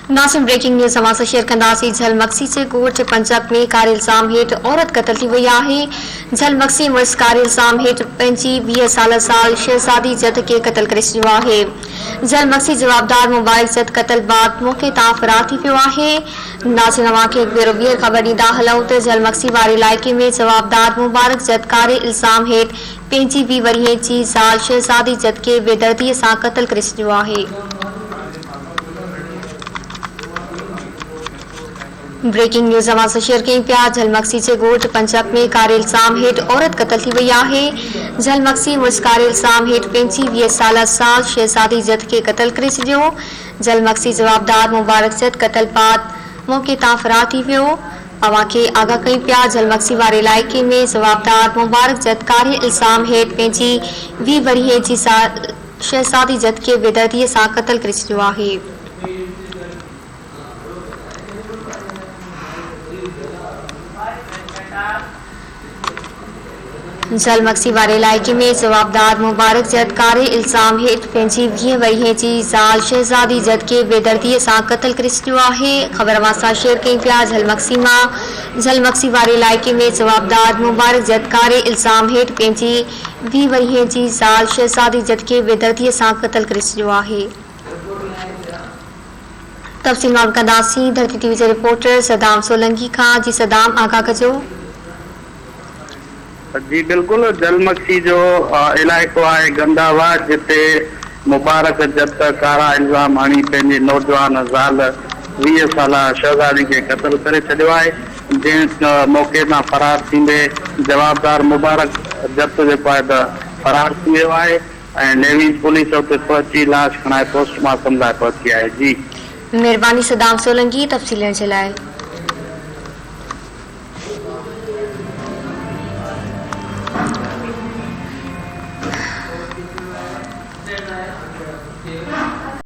नासिम breaking news समाचार share कंदासीं। झलमक्सी जे ॻोठ पंजाब में कार इल्ज़ाम हेठि औरत क़त्ल थी वई आहे। झलमक्सी मुड़िस कार इल्ज़ाम हेठि पंहिंजी 20 साल शहज़ादी जद खे क़त्ल करे छॾियो आहे। झलमक्सी जवाबदार मुबारक जद क़त्ल बाद मौक़े तां फ़रार थी वियो आहे। नासिम अवां खे हिकु भेरो ॿीहर ख़बर ॾींदा हलूं त झलमक्सी वारे इलाइक़े में जवाबदार मुबारक जद कार इल्ज़ाम हेठि पंहिंजी 20 वरीअ जी ज़ाल शहज़ादी जद खे बेदर्दीअ सां क़त्ल करे छॾियो आहे। ब्रेकिंग न्यूज़ अवां सां शेयर कयूं पिया। झलमक्सी जे ॻोठ पंजाब में कार इल्ज़ाम हेठि औरत क़त्ल थी वई आहे। झलमक्सी मुड़िस कार इल्ज़ाम हेठि पंहिंजी 20 साल शहज़ादी जद खे क़त्ल करे छॾियो। झलमक्सी जवाबदार मुबारक जद क़त्ल बाद मौक़े तां फ़रार थी वियो। अवां खे आगाह कयूं पिया। झलमक्सी वारे इलाइक़े में जवाबदार मुबारक जद कार इल्ज़ाम हेठि पंहिंजी 20 वरीअ जी शहज़ादी जद खे बेदर्दीअ सां क़त्ल करे छॾियो आहे। झलमक्सी वारे इलाइक़े में जवाबदार मुबारक जद कार इल्ज़ाम हेठि पंहिंजी 20 वरीअ जी ज़ाल शहज़ादी जद खे बेदर्दीअ सां क़त्ल करे छॾियो आहे। ख़बर अवां सां शेयर कयूं पिया। झलमक्सी वारे इलाइक़े में जवाबदार मुबारक जद कार इल्ज़ाम हेठि पंहिंजी 20 वरीअ जी ज़ाल शहज़ादी जद खे बेदर्दीअ सां क़त्ल करे छॾियो आहे। तफ़सील मालूम कंदासीं धरती टीवी जे रिपोर्टर सदाम सोलंकी खां। जी सदाम, आगाह कजो। जी बिल्कुल, झलमक्सी जो इलाइक़ो आहे गंदावाद, जिते मुबारक जद कारा इल्ज़ाम हणी पंहिंजी नौजवान ज़ाल 20 साल शहज़ादी खे क़त्ल करे छॾियो आहे। जंहिं मौक़े तां फ़रार थींदे जवाबदार मुबारक जद जेको आहे त फ़रार थी वियो आहे ऐं नेवीज़ पुलिस उते पहुची लाश खणाए पोस्टमार्टम लाइ पहुची आहे। जी महिरबानी सदाम सोलंकी तफ़सील ॾियण जे लाइ।